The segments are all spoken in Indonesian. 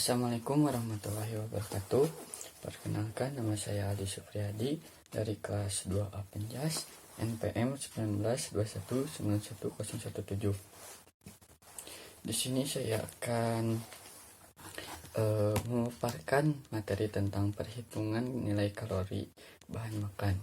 Assalamualaikum warahmatullahi wabarakatuh. Perkenalkan, nama saya Adi Supriyadi dari kelas 2A Penjas NPM 1921910117. Di sini saya akan memaparkan materi tentang perhitungan nilai kalori bahan makan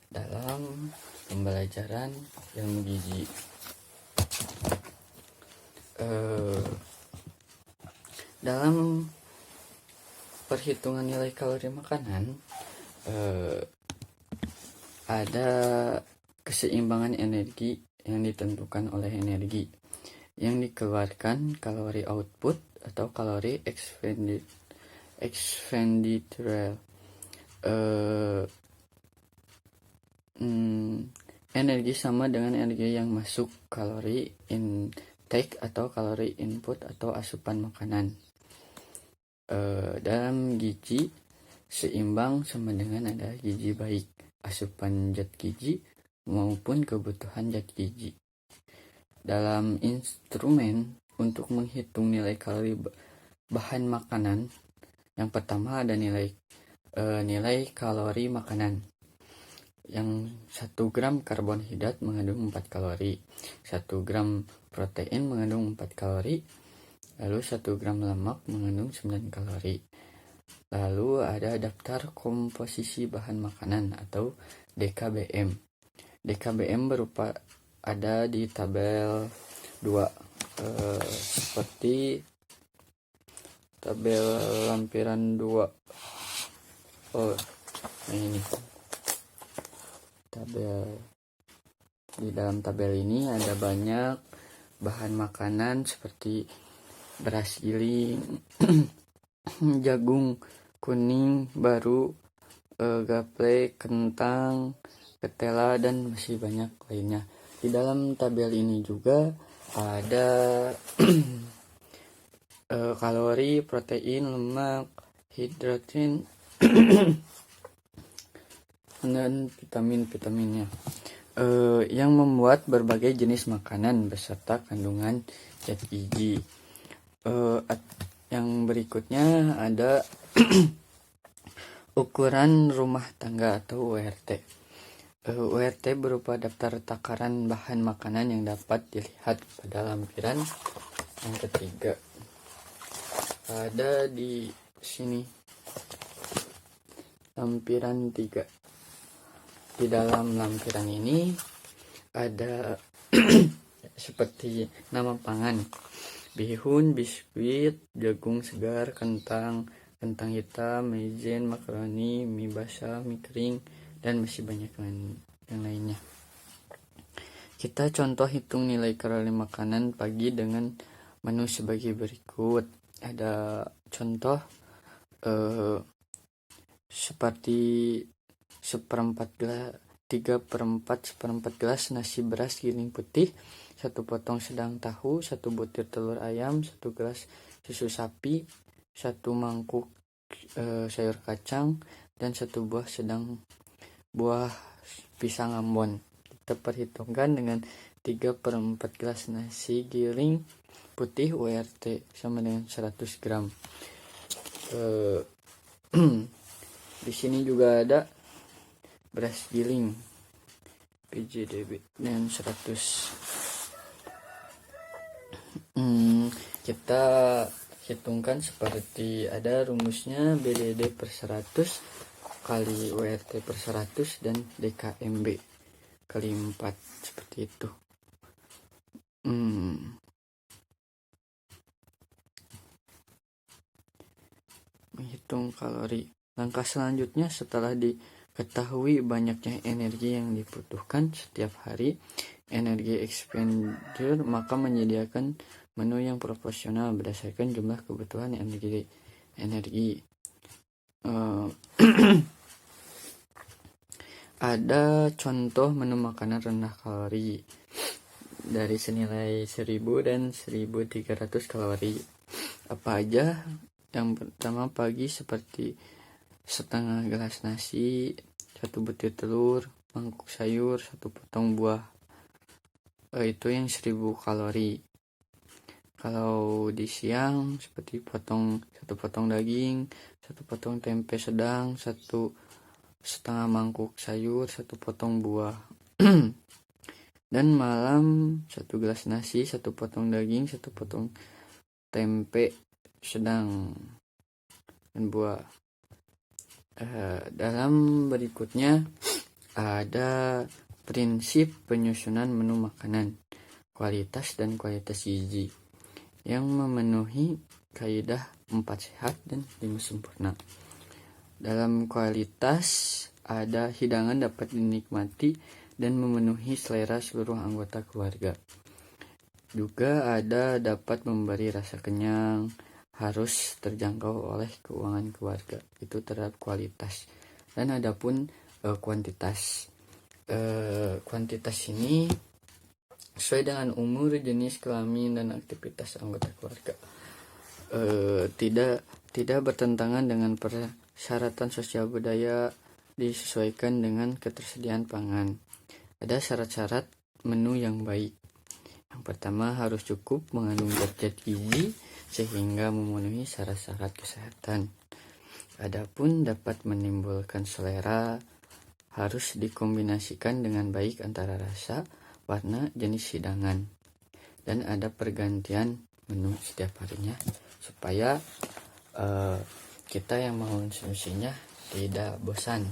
dalam pembelajaran ilmu gizi. Dalam perhitungan nilai kalori makanan ada keseimbangan energi yang ditentukan oleh energi yang dikeluarkan, kalori output atau kalori expenditure. Energi sama dengan energi yang masuk, kalori intake atau kalori input atau asupan makanan. Dalam gizi, seimbang sama dengan ada gizi baik, asupan zat gizi maupun kebutuhan zat gizi. Dalam instrumen untuk menghitung nilai kalori bahan makanan, yang pertama ada nilai kalori makanan. Yang 1 gram karbohidrat mengandung 4 kalori, 1 gram protein mengandung 4 kalori, lalu 1 gram lemak mengandung 9 kalori. Lalu ada daftar komposisi bahan makanan atau DKBM. DKBM berupa ada di tabel 2, seperti tabel lampiran 2. Ini tabel. Di dalam tabel ini ada banyak bahan makanan seperti beras giling, jagung kuning baru, gaplek, kentang, ketela, dan masih banyak lainnya. Di dalam tabel ini juga ada kalori, protein, lemak, hidratin, dan vitamin-vitaminnya, yang membuat berbagai jenis makanan beserta kandungan zat gizi. Yang berikutnya ada ukuran rumah tangga atau URT. URT berupa daftar takaran bahan makanan yang dapat dilihat pada lampiran yang ketiga. Ada di sini lampiran 3. Di dalam lampiran ini ada seperti nama pangan: bihun, biskuit, jagung segar, kentang hitam, maizen, makaroni, mie basah, mie kering, dan masih banyak yang lainnya. Kita contoh hitung nilai kalori makanan pagi dengan menu sebagai berikut. Ada contoh seperti 3/4 gelas nasi beras giling putih, 1 potong sedang tahu, 1 butir telur ayam, 1 gelas susu sapi, 1 mangkuk sayur kacang, dan 1 buah pisang ambon. Kita perhitungkan dengan 3/4 gelas nasi giling putih URT sama dengan 100 gram. Di sini juga ada beras giling PJDB dan 100. Kita hitungkan seperti ada rumusnya: BDD per 100 kali URT per 100 dan DKMB kali 4, seperti itu. Menghitung kalori. Langkah selanjutnya, setelah diketahui banyaknya energi yang dibutuhkan setiap hari, energi expenditure, maka menyediakan menu yang proporsional berdasarkan jumlah kebutuhan energi. Ada contoh menu makanan rendah kalori dari senilai 1000 dan 1300 kalori. Apa aja? Yang pertama, pagi seperti setengah gelas nasi, 1 butir telur, mangkuk sayur, 1 potong buah. Itu yang 1000 kalori. Kalau di siang seperti satu potong daging, satu potong tempe sedang, satu setengah mangkuk sayur, satu potong buah. Dan malam satu gelas nasi, satu potong daging, satu potong tempe sedang dan buah. Dalam berikutnya ada prinsip penyusunan menu makanan, kualitas dan kualitas gizi yang memenuhi kaidah 4 sehat dan 5 sempurna. Dalam kualitas ada hidangan dapat dinikmati dan memenuhi selera seluruh anggota keluarga. Juga ada dapat memberi rasa kenyang, harus terjangkau oleh keuangan keluarga. Itu terhadap kualitas. Dan adapun kuantitas. Kuantitas ini sesuai dengan umur, jenis kelamin, dan aktivitas anggota keluarga. Tidak bertentangan dengan persyaratan sosial budaya, disesuaikan dengan ketersediaan pangan. Ada syarat-syarat menu yang baik. Yang pertama, harus cukup mengandung zat gizi sehingga memenuhi syarat-syarat kesehatan. Adapun dapat menimbulkan selera, harus dikombinasikan dengan baik antara rasa, warna, jenis hidangan. Dan ada pergantian menu setiap harinya supaya kita yang mengonsumsinya tidak bosan.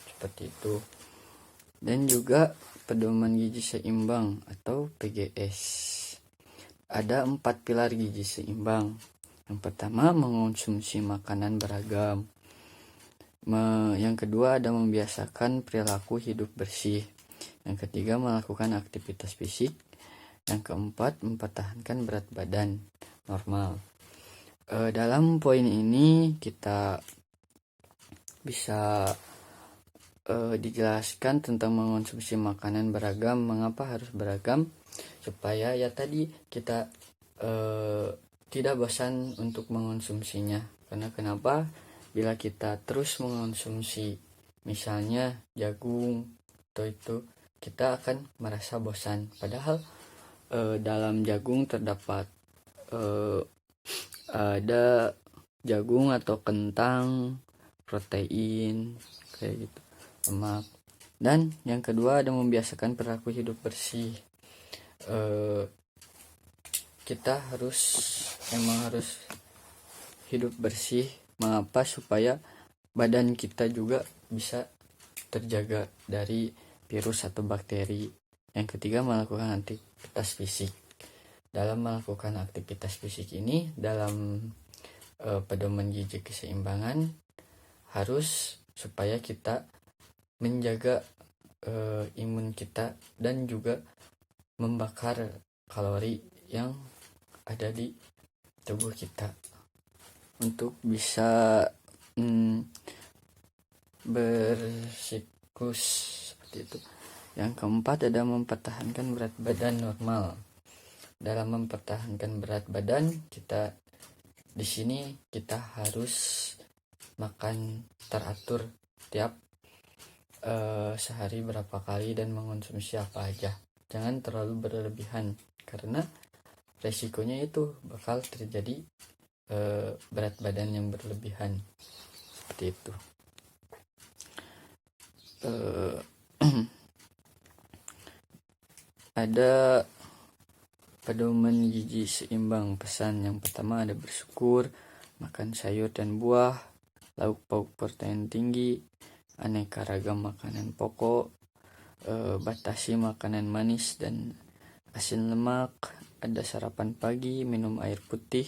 Seperti itu. Dan juga pedoman gizi seimbang atau PGS. Ada 4 pilar gizi seimbang. Yang pertama, mengonsumsi makanan beragam. Yang kedua, ada membiasakan perilaku hidup bersih. Yang ketiga, melakukan aktivitas fisik. Yang keempat, mempertahankan berat badan normal. Dalam poin ini kita bisa dijelaskan tentang mengonsumsi makanan beragam. Mengapa harus beragam? Supaya ya tadi kita tidak bosan untuk mengonsumsinya. Karena kenapa? Bila kita terus mengonsumsi misalnya jagung atau itu, kita akan merasa bosan. Padahal dalam jagung terdapat ada jagung atau kentang, protein kayak gitu, lemak. Dan yang kedua, ada membiasakan perilaku hidup bersih. Kita emang harus hidup bersih. Mengapa? Supaya badan kita juga bisa terjaga dari virus atau bakteri. Yang ketiga, melakukan aktivitas fisik. Dalam melakukan aktivitas fisik ini, dalam pedoman gizi keseimbangan, harus supaya kita menjaga imun kita dan juga membakar kalori yang ada di tubuh kita untuk bisa bersiklus seperti itu. Yang keempat, ada mempertahankan berat badan normal. Dalam mempertahankan berat badan, kita di sini kita harus makan teratur tiap sehari berapa kali dan mengonsumsi apa aja. Jangan terlalu berlebihan karena resikonya itu bakal terjadi berat badan yang berlebihan seperti itu. Ada pedoman gizi seimbang. Pesan yang pertama, ada bersyukur, makan sayur dan buah, lauk pauk protein tinggi, aneka ragam makanan pokok, batasi makanan manis dan asin lemak, ada sarapan pagi, minum air putih,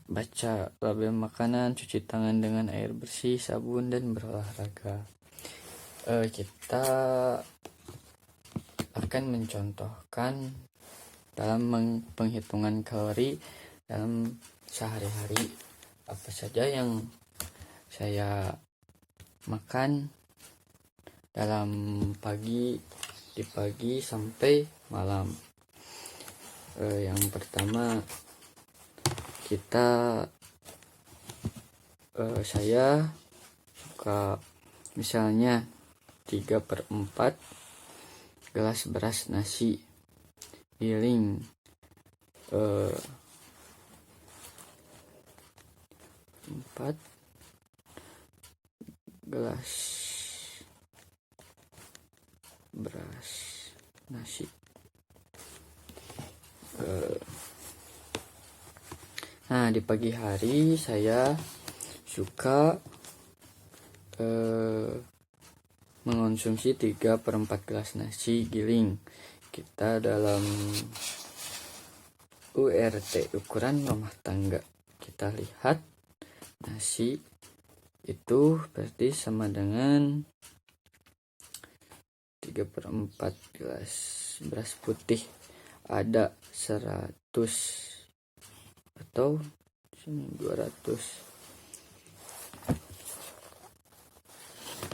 baca label makanan, cuci tangan dengan air bersih, sabun, dan berolahraga. Kita akan mencontohkan dalam penghitungan kalori dalam sehari-hari apa saja yang saya makan dalam di pagi sampai malam. Yang pertama, saya suka misalnya 3/4 gelas beras nasi giling 4 gelas beras nasi. Nah, di pagi hari saya suka mengonsumsi 3/4 gelas nasi giling. Kita dalam URT, ukuran rumah tangga, kita lihat nasi itu berarti sama dengan 3/4 gelas beras putih, ada 100 atau 200.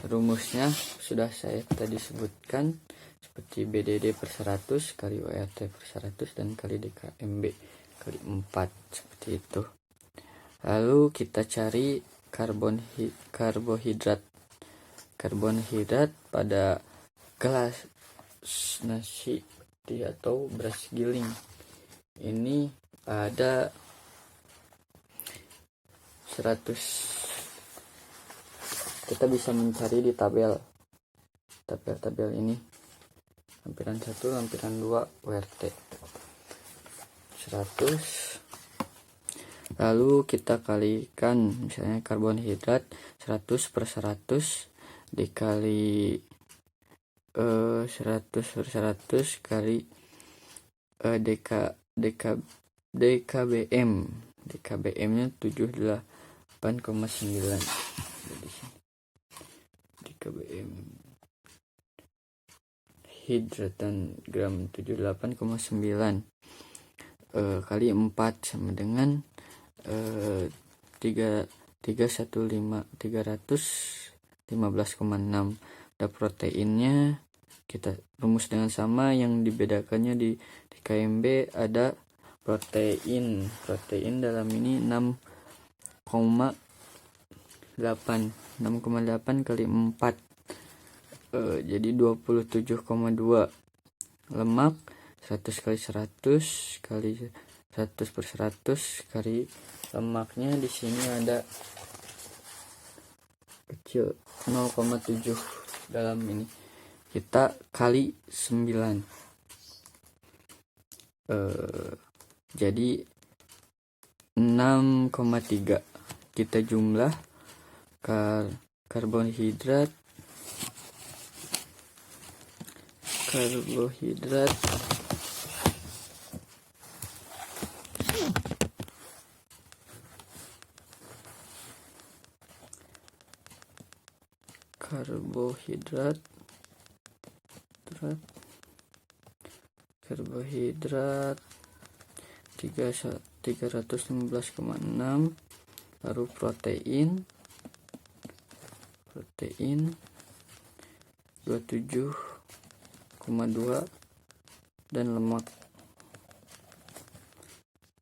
Rumusnya sudah saya tadi sebutkan, seperti BDD per 100 kali URT per 100 dan kali DKMB kali 4, seperti itu. Lalu kita cari karbohidrat pada gelas nasi atau beras giling. Ini ada 100. Kita bisa mencari di tabel ini, lampiran 1, lampiran 2 URT 100. Lalu kita kalikan, misalnya karbohidrat 100 per 100 dikali 100 per 100 kali DKBM nya 78,9. DKBM hidratan gram 78,9 kali 4 sama dengan 315,6. Ada proteinnya, kita rumus dengan sama. Yang dibedakannya di KMB ada protein dalam ini 6,8 kali 4 jadi 27,2. Lemak 100 kali 100 kali 100 per 100 kali lemaknya di sini ada kecil 0,7 dalam ini, kita kali 9 jadi 6,3. Kita jumlah karbohidrat karbohidrat 315,6. Lalu protein 27,2 dan lemak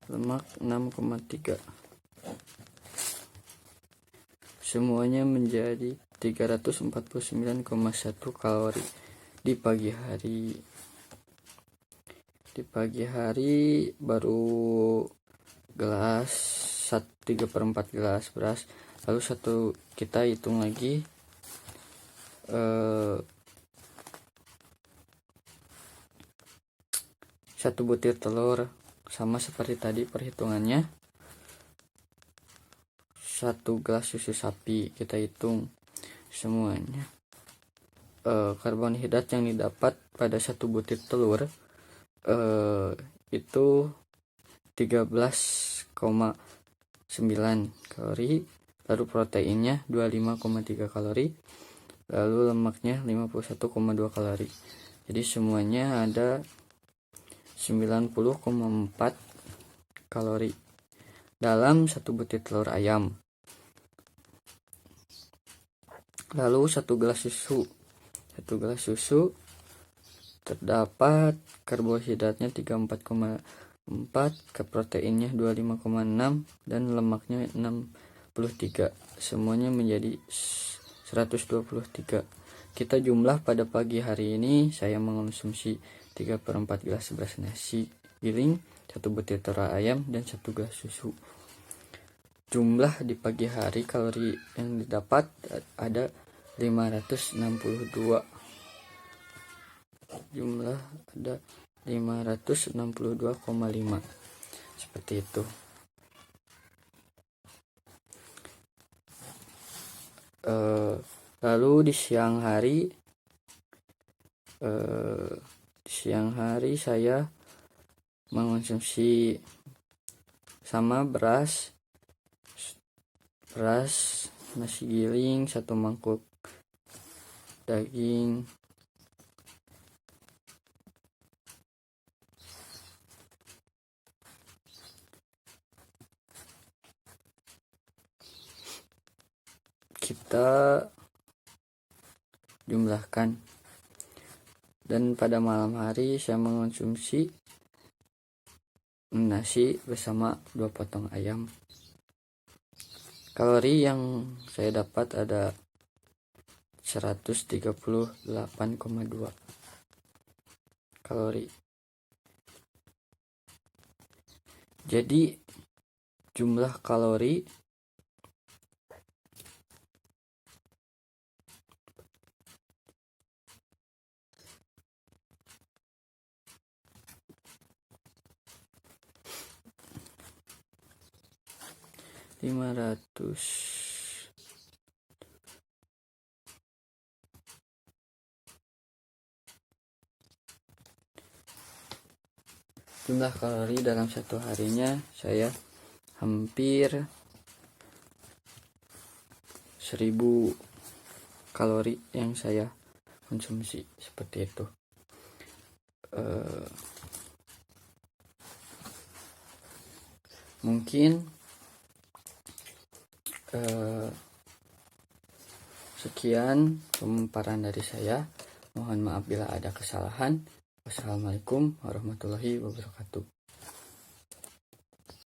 6,3. Semuanya menjadi 349,1 kalori di pagi hari. Di pagi hari baru gelas 3/4 gelas beras. Lalu kita hitung lagi satu butir telur, sama seperti tadi perhitungannya. 1 gelas susu sapi, kita hitung semuanya. Karbohidrat yang didapat pada 1 butir telur itu 13,9 kalori. Lalu proteinnya 25,3 kalori. Lalu lemaknya 51,2 kalori. Jadi semuanya ada 90,4 kalori dalam 1 butir telur ayam. Lalu 1 gelas susu terdapat karbohidratnya 34,4, ke proteinnya 25,6 dan lemaknya 63. Semuanya menjadi 123. Kita jumlah pada pagi hari ini saya mengonsumsi 3/4 gelas beras nasi giling 1 butir telur ayam, dan 1 gelas susu. Jumlah di pagi hari kalori yang didapat ada 562. Jumlah ada 562,5. Seperti itu. Lalu di siang hari saya mengonsumsi sama beras, nasi giling, 1 mangkuk daging, kita jumlahkan. Dan pada malam hari saya mengonsumsi nasi bersama 2 potong ayam. Kalori yang saya dapat ada 138,2 kalori. Jadi jumlah kalori jumlah kalori dalam satu harinya saya hampir 1000 kalori yang saya konsumsi, seperti itu. Mungkin sekian pemaparan dari saya. Mohon maaf bila ada kesalahan. Wassalamualaikum warahmatullahi wabarakatuh.